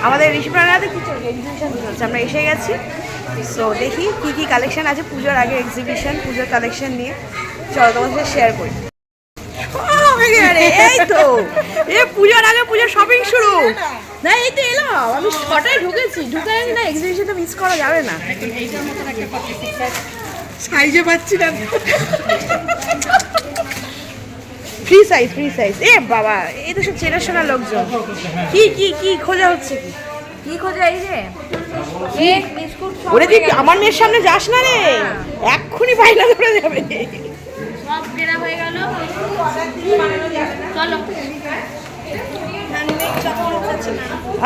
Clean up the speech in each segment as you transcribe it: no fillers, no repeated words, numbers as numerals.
আমাদের ঋষিপ্রাণাতে কি চলছে, এক্সিবিশন চলছে, আমরা এসে গেছি। সো দেখি কী কী কালেকশন আছে পুজোর আগে, এক্সিবিশন পুজোর কালেকশন নিয়ে চলো তোমার সাথে শেয়ার করি। এই তো পুজোর আগে পুজোর শপিং শুরু। না এই তো এলাম, আমি ছটায় ঢুকেছি, ঢুকে না এক্সিবিশনটা মিস করা যাবে না। সাইজে পাচ্ছি না, ফ্রি সাইজ ফ্রি সাইজ। এ বাবা, এই তো সব চেনাশোনা লোকজন। কি কি কি খোঁজা হচ্ছে, কি কি খোঁজা? এই যে বিস্কুট। ওরে দিদি, আমার মেয়ের সামনে যাস না রে, এক্ষুনি বাইলা ধরে যাবে। সব কেনা হয়ে গেল, চলো।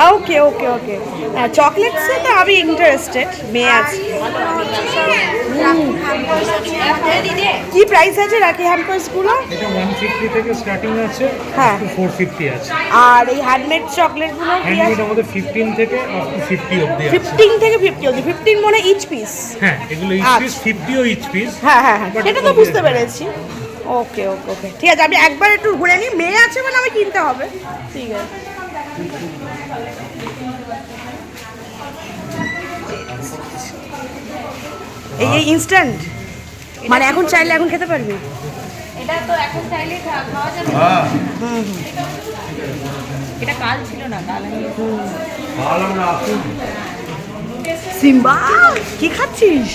ओके ओके ओके चॉकलेट से तो अभी इंटरेस्टेड मैं आज কি প্রাইস আছে রাখি হ্যাম্পারস গুলো? এটা 150 থেকে স্টার্টিং আছে, হ্যাঁ 450 আছে। আর এই হ্যান্ডমেড চকলেট গুলো কি আছে? হ্যান্ডমেড আমাদের 15 থেকে আপ টু 50 অবধি আছে। 15 থেকে 50 অবধি। 15 মানে ইচ পিস? হ্যাঁ, এগুলো ইচ পিস, 50 ও ইচ পিস। হ্যাঁ হ্যাঁ হ্যাঁ, সেটা তো বুঝতে পেরেছি। ওকে ওকে ওকে, ঠিক আছে, আমি একবার একটু ঘুরে নিই। মেয়ে আছে মানে আমি কিনতে হবে, ঠিক আছে। এই ইনস্ট্যান্ট মানে এখন চাইলে এখন খেতে পারবি? এটা তো এখন চাইলে খাওয়া যাবে। এটা কাল ছিল না, কাল সিম্বা কি খাচ্ছিস?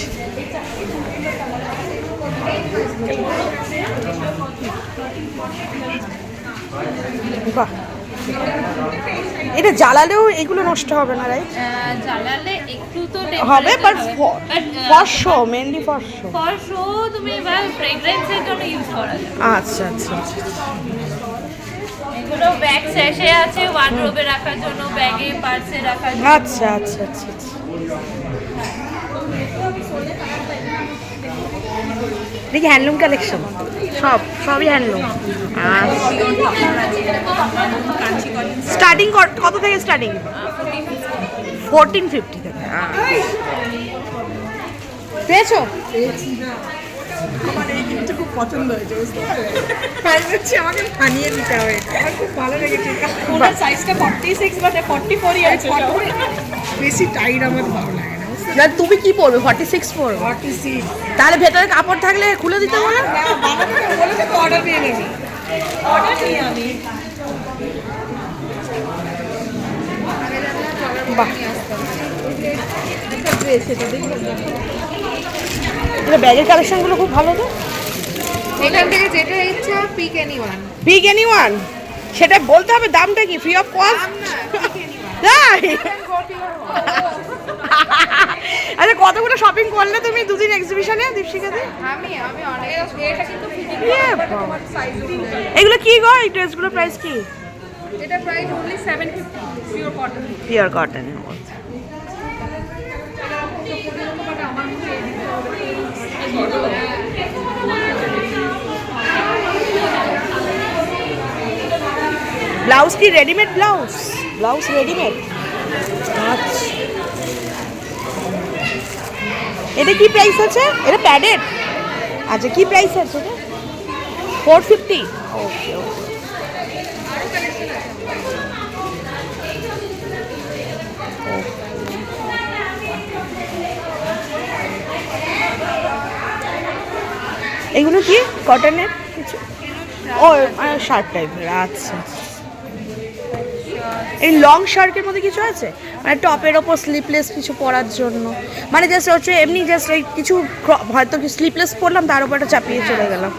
বাহ, এটা জ্বালালেও এগুলো নষ্ট হবে না, রাইট? জ্বালালে একটু তো হবে, but for show, mainly for show. For show তুমি ফ্রেগ্রেন্সের জন্য ইউজ করা যায়। আচ্ছা আচ্ছা আচ্ছা, এগুলো ব্যাগ স্যাশে আছে, ওয়ার্ডরোবে রাখার জন্য, ব্যাগে পার্সে রাখার জন্য। আচ্ছা আচ্ছা আচ্ছা আচ্ছা। দেখি হ্যান্ডলুম কালেকশন, সবই হ্যান্ডলুম। স্টার্টিং কত থেকে স্টার্টিং? 1450 থেকে। পেয়েছো? আমার এই জিনিসটা খুব পছন্দ হয়েছে, বুঝতে পারছি, আমাকে বানিয়ে দিতে হবে। আমার খুব ভালো লেগেছে। ওটার সাইজটা 46 বা 44ই আছে, বেশি টাইট আমার ভালো লাগে না। তুমি কি পরবে? 46 পরবে? 46। তাহলে ভেতরে কাপড় থাকলে খুলে দিতে পারো। অর্ডার দিয়ে নেবি? অর্ডার নিয়ে আমি ব্যাগের কালেকশনগুলো খুব ভালো তো। এখান থেকে যেটা ইচ্ছা পিক এনিওয়ান। পিক এনিওয়ান, সেটা বলতে হবে দামটা কি? Free of cost? তাই? আচ্ছা, কতগুলো শপিং করলে তুমি দুদিন এক্সিবিশনে দীপশিকাতে? আমি অনেক। এটা কিন্তু ফিটিং এগুলো কি গো, এই ড্রেসগুলোর প্রাইস কি? এটা price only 750 pure cotton. Pure কটনের মধ্যে। ব্লাউজ কি রেডিমেড? Blouse readymade. আচ্ছা, এটা কি প্রাইস আছে? এটা প্যাডেড? আচ্ছা, কি প্রাইস আছে এটা? 450। ওকে ওকে। এগুলো কি কটনের কিছু? ও শার্ট টাইপের। আচ্ছা, এই লং শার্টের মধ্যে কিছু আছে মানে টপের ওপর স্লিপলেস কিছু পরার জন্য, মানে জাস্ট হচ্ছে এমনি জাস্ট এই কিছু হয়তো কি স্লিপলেস পরলাম, তার উপর একটা চাপিয়ে চলে গেলাম।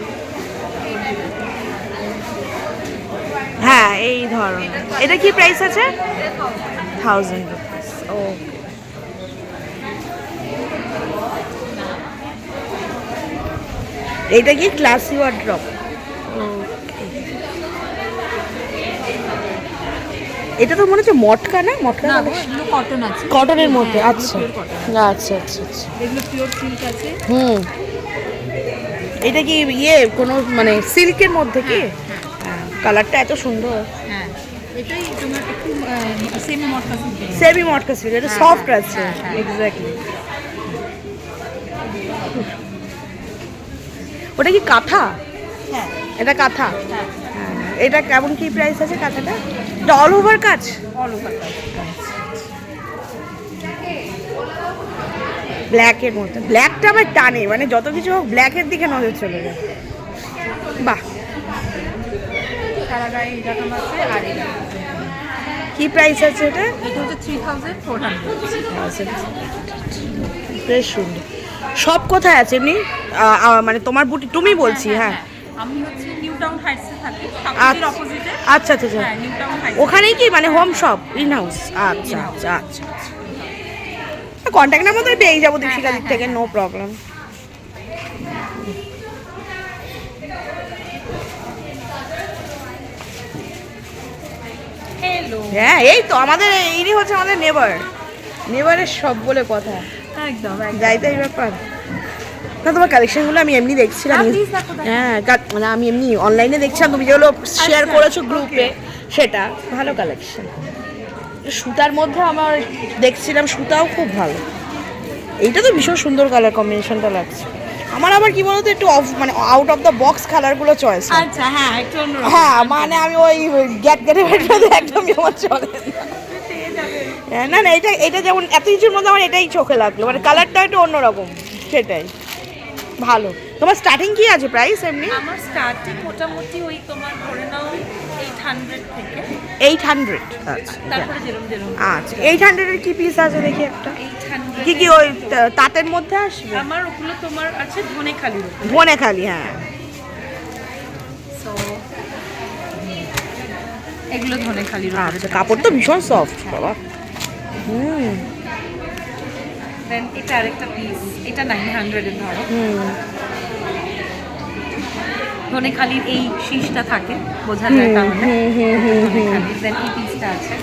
হ্যাঁ, এই ধরনের। এটা কি প্রাইস আছে? 1000 রুপিস। ওকে। এটা কি ক্লাসি ওয়ার্ড্রপ? এটা তো মনে হচ্ছে মটকা, না মটকা? কটন আছে, কটনের মধ্যে। আচ্ছা আচ্ছা আচ্ছা আচ্ছা। এগুলো পিওর সিল্ক আছে। এটা কি ইয়ে কোনো মানে সিল্কের মধ্যে কি? কালারটা এত সুন্দর। হ্যাঁ, এটাই তোমার একটু সেমি মটকা সিল্ক। সেমি মটকা সিল্ক, এটা সফট আছে। এক্স্যাক্টলি। ওটা কি কাঁথা? হ্যাঁ, এটা কাঁথা। হ্যাঁ, এটা কেমন কি প্রাইস আছে কাঁথাটা? এটা অল ওভার কাজ? অল ওভার কাজ। ব্ল্যাকের মধ্যে, ব্ল্যাকটা আমার টানে, মানে যত কিছু হোক ব্ল্যাকের দিকে নজর চলে যায়। বাহ, সারা গায়ে এরকম আছে। আর এটা কি প্রাইস আছে এটা? এটা হচ্ছে 3400। বেশ সুন্দর। সব কোথায় আছে এমনি মানে তোমার বুটি তুমি বলছি? হ্যাঁ, আমি হচ্ছে নিউ টাউন হাইটসে থাকি, আচ্ছা কাকুতির অপোজিটে। আচ্ছা আচ্ছা। হ্যাঁ, নিউ টাউন হাইটস। ওখানেই কি মানে হোম শপ, ইন হাউস? আচ্ছা আচ্ছা আচ্ছা। কন্ট্যাক্ট নাম্বার তো পেয়ে যাবো দীপিকা দিক থেকে, নো প্রবলেম। হ্যালো। হ্যাঁ, এই তো আমাদের ইনি হচ্ছে আমাদের নেবারের সব বলে কথা। একদম যাইতে এই ব্যাপার না। তোমার কালেকশনগুলো আমি এমনি দেখছিলাম। হ্যাঁ, মানে আমি এমনি অনলাইনে দেখছিলাম, তুমি যেগুলো শেয়ার করেছো গ্রুপে, সেটা ভালো কালেকশন। সুতার মধ্যে আমার দেখছিলাম, সুতাও খুব ভালো। এইটা তো ভীষণ সুন্দর কালার কম্বিনেশনটা লাগছে আমার। আবার কি বলতো, একটু অফ মানে আউট অফ দ্য বক্স কালারগুলো চয়েস। আচ্ছা, হ্যাঁ, একটু অন্যরকম। হ্যাঁ, মানে আমি ওই গ্যাটে একদমই আমার চলে না। না, এটা যেমন এত কিছুর মধ্যে আমার এটাই চোখে লাগলো, মানে কালারটা একটু অন্যরকম, সেটাই ভালো। তোমার স্টার্টিং কি আছে প্রাইস এমনি? আমার স্টার্টিং মোটামুটি ওই তোমার ধরে নাও 800 থেকে। 800? আচ্ছা, তারপরে যেরকম আচ্ছা। 800 এর কি পিস আছে দেখি একটা? 800 কি কি ওই তাঁতের মধ্যে আসবে? আমার ওগুলো তোমার আছে ধনেখালির উপর। ধনেখালি, হ্যাঁ। সো এগুলো ধনেখালির উপর। আচ্ছা, কাপড় তো ভীষণ সফট বাবা। দেন এটা আরেকটা পিস, এটা 900 এর ধরো। ধনেখালির এই শীষটা থাকে, বোঝা যায় তাহলে। ধনেখালির দেন এই পিসটা আছে।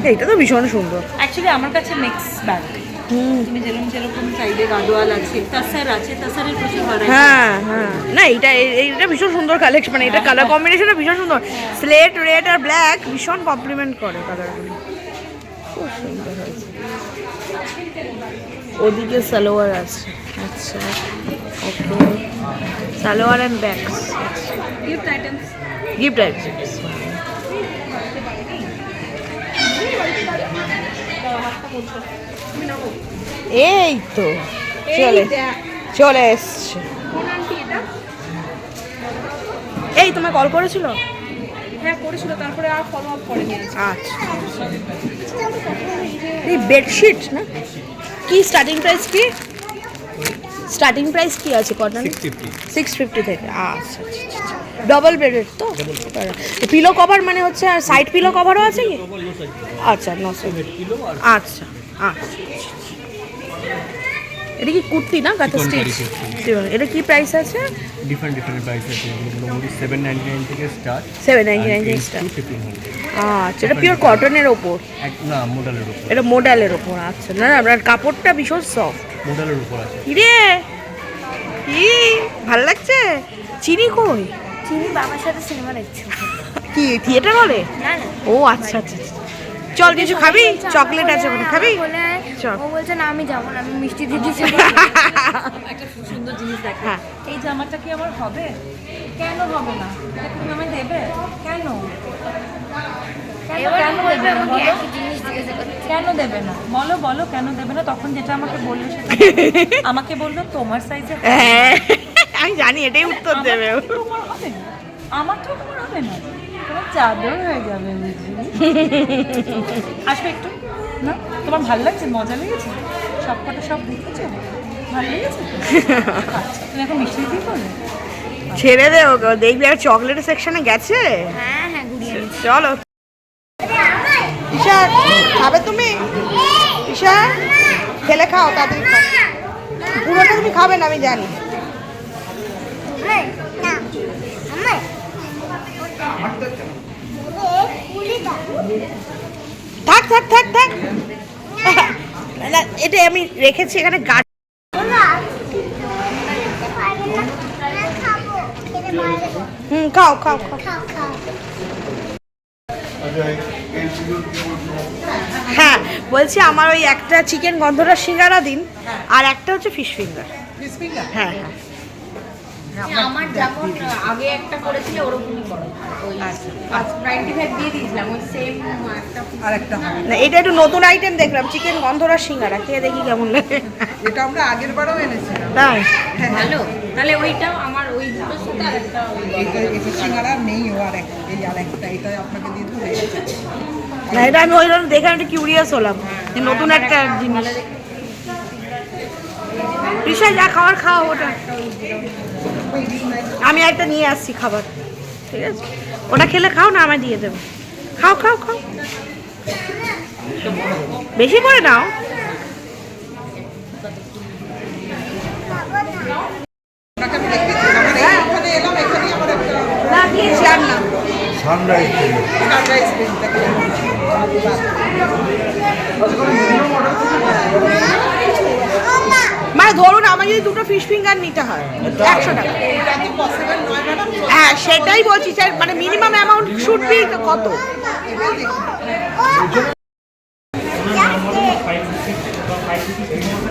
এইটা তো ভীষণ সুন্দর। অ্যাকচুয়ালি আমার কাছে মিক্স ব্যাগ। তুমি যেরকম চাইবে, গাদোয়াল আছে, তাসার আছে, তাসারের প্রচুর ভ্যারাইটি। হ্যাঁ হ্যাঁ, না এইটা ভীষণ সুন্দর কালেকশন, মানে এটা কালার কম্বিনেশনটা ভীষণ সুন্দর। স্লেট, রেড আর ব্ল্যাক ভীষণ কমপ্লিমেন্ট করে কালারগুলো, খুব সুন্দর হয়েছে। ওদিকে সালোয়ার আছে। আচ্ছা, okay, salwar and bags, gift items. Gift items. এই তো চলে এসছে। এই তোমায় কল করেছিল? হ্যাঁ, করেছিল, তারপরে আর ফলো আপ করেনি। আচ্ছা, এই বেডশিট না কি স্টার্টিং প্রাইস কি? স্টার্টিং প্রাইস কি আছে কটন? 650 থেকে। আচ্ছা, ডবল বেডের তো? পিলো কভার মানে হচ্ছে, আর সাইড পিলো কভারও আছে কি? আচ্ছা, 900। আচ্ছা আচ্ছা। এটা কি কুর্তি না কাঁথা স্টিচ? এটা কি প্রাইস আছে? ডিফারেন্ট প্রাইস আছে, মোটামুটি 799 থেকে স্টার্ট। 799 থেকে স্টার্ট। 1500। আচ্ছা, এটা পিওর কটনের ওপর? না, মডেলের উপর। এটা মডেলের ওপর। আচ্ছা, না আপনার কাপড়টা ভীষণ সফট। মডেলের উপর আছে। কিরে, কি ভালো লাগছে? চিনি কই? চিনি বাবার সাথে সিনেমা দেখছি। কি থিয়েটার হলে? না না, ও আচ্ছা আচ্ছা। চল, কিছু খাবি? চকলেট আছে মানে, খাবি? চল। ও বলছে না, আমি যাবো না, আমি মিষ্টি দিদি। একটা সুন্দর জিনিস দেখো। হ্যাঁ। এই জামাটা কি আমার হবে? কেন হবে না? এটা কি তুমি আমায় দেবে? কেন কেন দেবে না? বলো। কেন দেবে না? বলো কেন দেবে না? তখন যেটা আমাকে বললো সেটা আমাকে বললো তোমার সাইজে। হ্যাঁ, আমি জানি এটাই উত্তর দেবে। তোমার হবে না, আমার তো তোমার হবে না, তোমার চাদর হয়ে যাবে। আসবে একটু না? তোমার ভালো লাগছে? মজা লেগেছে? সবকটা সব দেখেছো? ভালো লেগেছে? আচ্ছা, তুমি এখন মিষ্টি দিয়ে করবে? ছেড়ে দে ওকে, দেখবি আর চকলেটের সেকশনে গেছে। হ্যাঁ হ্যাঁ, ঘুরিয়ে চলো। ঈশা, খাবে তুমি? ঈশা, খেলে খাও, তাড়াতাড়ি খাও। পুরোটা তুমি খাবে না, আমি জানি। থাক থাক থাক থাক। না, এটা আমি রেখেছি এখানে গাছ। খাও খাও খাও। হ্যাঁ, বলছি আমার ওই একটা চিকেন গন্ধরা সিঙ্গারা দিন, আর একটা হচ্ছে ফিশ ফিঙ্গার। হ্যাঁ হ্যাঁ। আমার যেমন আগে একটা করেছিল ওরকমই করো। ওই 95 দিয়ে দিয়েছিলাম, ওই সেম একটা না, এটা একটু নতুন আইটেম দেখলাম, চিকেন গন্ধরা সিঙ্গারা, খেয়ে দেখি কেমন লাগে। এটা আমরা আগের বারও এনেছিলাম। তাই ভালো তাহলে ওইটাও আমার ওই দুটোর সাথে আর একটা এটা সিঙ্গারা নেই, ও আর একটা, এই আর একটা, এটা আপনাকে দিয়ে দেবো। না, এটা আমি ওই জন্য দেখে একটু কিউরিয়াস হলাম যে নতুন একটা জিনিস। বিশাল যা খাবার খাও ওটা, আমি একটা নিয়ে আসছি খাবার, ঠিক আছে? ওটা খেলে খাও না, আমায় দিয়ে দেবে। খাও খাও খাও, বেশি করে নাও। আপনাকে আমি দেখেছি, আমার এই ওখানে এলাম, এখানেই আমার একটা না দিয়েছি আর না। সানরাইজ পেন দেখে। মানে ধরুন আমার যদি দুটো ফিশ ফিঙ্গার নিতে হয় 100 টাকা। এটা তো পসিবল নয় ম্যাডাম। হ্যাঁ সেটাই বলছি, স্যার মানে মিনিমাম অ্যামাউন্ট শুড বি কত? এটাই দেখুন।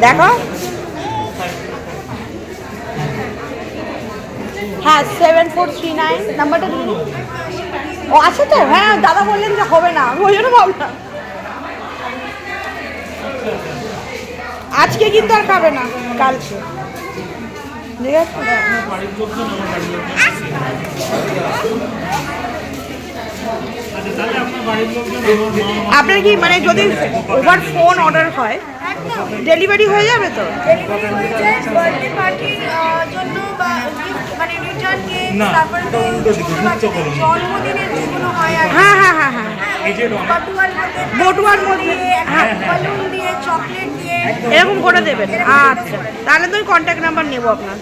দেখো, হ্যাঁ 7439 নাম্বারটা দিন। ও আছে তো? হ্যাঁ দাদা বললেন যে হবে না, আমি ওই জন্য ভাবলাম। আজকে কিন্তু আর খাবে না, কালকে, ঠিক আছে? আপনার কি মানে যদি ওভার ফোন অর্ডার হয় ডেলিভারি হয়ে যাবে তো? ডেলিভারি হয়ে যায় বার্থডে পার্টির জন্য বা gift, মানে রিটার্ন গিফট, তারপরে তো ছোট বাচ্চাদের জন্মদিনের যেগুলো হয় আর হ্যাঁ হ্যাঁ হ্যাঁ হ্যাঁ, বটুয়ার মধ্যে বটুয়ার মধ্যে, হ্যাঁ বালুন দিয়ে চকলেট দিয়ে এরকম করে দেবেন। আচ্ছা, তাহলে তো কন্ট্যাক্ট নাম্বার নেবো আপনার।